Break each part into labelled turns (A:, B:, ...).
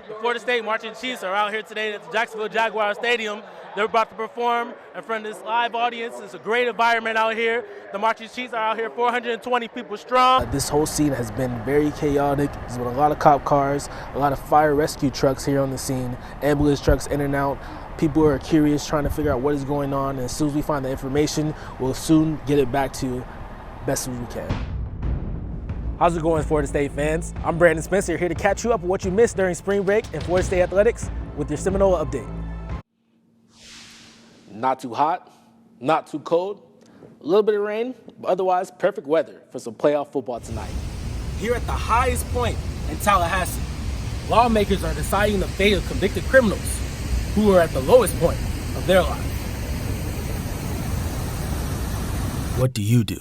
A: The Florida State Marching Chiefs are out here today at the Jacksonville Jaguar Stadium. They're about to perform in front of this live audience. It's a great environment out here. The Marching Chiefs are out here 420 people strong.
B: This whole scene has been very chaotic. There's been a lot of cop cars, a lot of fire rescue trucks here on the scene, ambulance trucks in and out. People are curious, trying to figure out what is going on, and as soon as we find the information, we'll soon get it back to you best as we can. How's it going, Florida State fans? I'm Brandon Spencer, here to catch you up on what you missed during spring break in Florida State athletics with your Seminole update. Not too hot, not too cold, a little bit of rain, but otherwise perfect weather for some playoff football tonight. Here at the highest point in Tallahassee, lawmakers are deciding the fate of convicted criminals who are at the lowest point of their lives. What do you do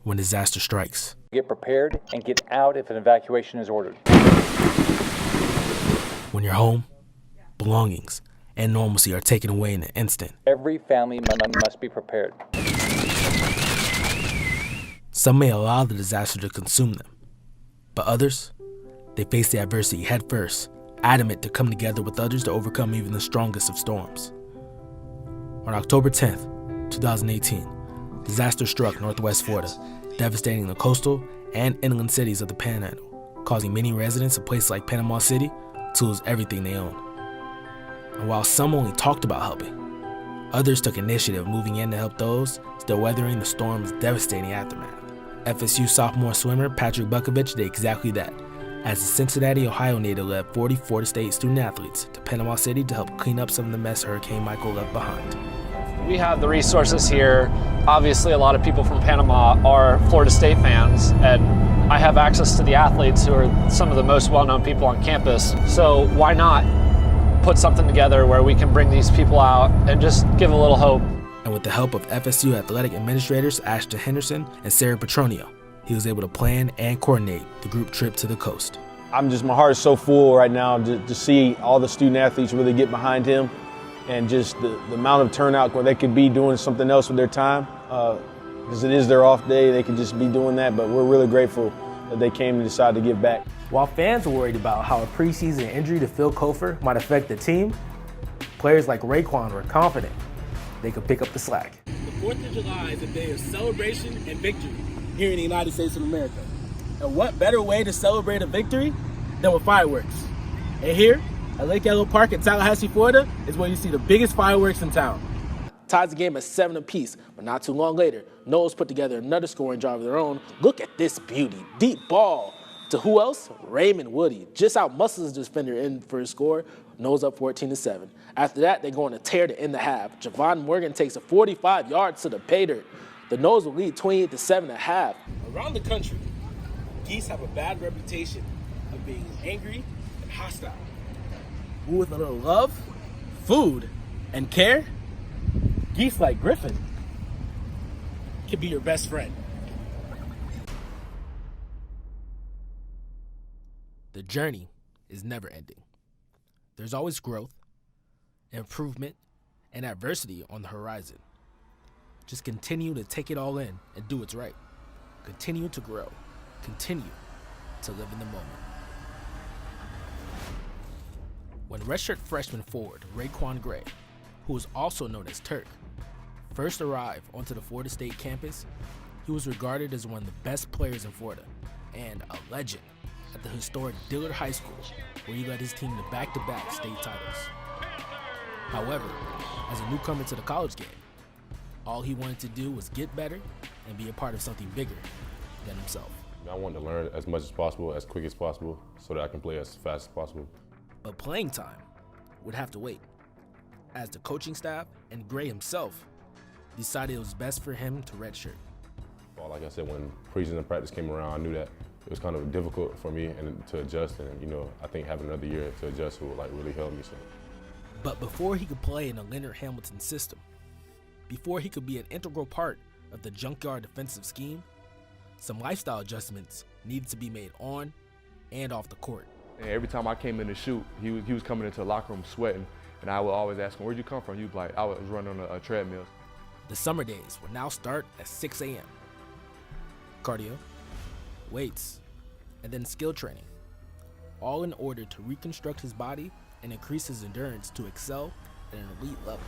B: when disaster strikes?
C: Get prepared and get out if an evacuation is ordered.
B: When your home, belongings, and normalcy are taken away in an instant.
C: Every family must be prepared.
B: Some may allow the disaster to consume them, but others, they face the adversity head first, adamant to come together with others to overcome even the strongest of storms. On October 10th, 2018, disaster struck Northwest Florida, devastating the coastal and inland cities of the Panhandle, causing many residents of places like Panama City to lose everything they owned. And while some only talked about helping, others took initiative moving in to help those still weathering the storm's devastating aftermath. FSU sophomore swimmer Patrick Bukovich did exactly that, as the Cincinnati, Ohio native led 40 Florida State student athletes to Panama City to help clean up some of the mess Hurricane Michael left behind.
D: We have the resources here. Obviously, a lot of people from Panama are Florida State fans, and I have access to the athletes who are some of the most well-known people on campus. So why not put something together where we can bring these people out and just give a little hope.
B: And with the help of FSU athletic administrators Ashton Henderson and Sarah Petronio, he was able to plan and coordinate the group trip to the coast.
E: My heart is so full right now to see all the student athletes really get behind him, and just the amount of turnout where they could be doing something else with their time, because it is their off day. They could just be doing that, but we're really grateful that they came and decided to give back.
B: While fans were worried about how a preseason injury to Phil Kofer might affect the team, players like Raekwon were confident they could pick up the slack. The 4th of July is a day of celebration and victory here in the United States of America. And what better way to celebrate a victory than with fireworks? And here at Lake Ello Park in Tallahassee, Florida, is where you see the biggest fireworks in town. Ties the game at 7 apiece, but not too long later, Knowles put together another scoring drive of their own. Look at this beauty. Deep ball to who else? Raymond Woody. Just out-muscles the defender in for his score. Knowles up 14-7. After that, they go on a tear to end the half. Javon Morgan takes a 45 yards to the pay dirt. The Knowles will lead 28-7 at half. Around the country, geese have a bad reputation of being angry and hostile. But with a little love, food, and care, geese like Griffin can be your best friend. The journey is never ending. There's always growth, improvement, and adversity on the horizon. Just continue to take it all in and do what's right. Continue to grow. Continue to live in the moment. When redshirt freshman forward Raekwon Gray, who is also known as Turk, first arrived onto the Florida State campus, he was regarded as one of the best players in Florida and a legend at the historic Dillard High School, where he led his team to back-to-back state titles. However, as a newcomer to the college game, all he wanted to do was get better and be a part of something bigger than himself.
F: I wanted to learn as much as possible, as quick as possible, so that I can play as fast as possible.
B: But playing time would have to wait, as the coaching staff and Gray himself decided it was best for him to redshirt.
F: Well, like I said, when preseason practice came around, I knew that it was kind of difficult for me and to adjust, and I think having another year to adjust would really help me. So.
B: But before he could play in the Leonard Hamilton system, before he could be an integral part of the junkyard defensive scheme, some lifestyle adjustments needed to be made on and off the court.
G: And every time I came in to shoot, he was coming into the locker room sweating, and I would always ask him, "Where'd you come from?" He was like, "I was running on a treadmill."
B: The summer days will now start at 6 a.m. Cardio, weights, and then skill training. all in order to reconstruct his body and increase his endurance to excel at an elite level.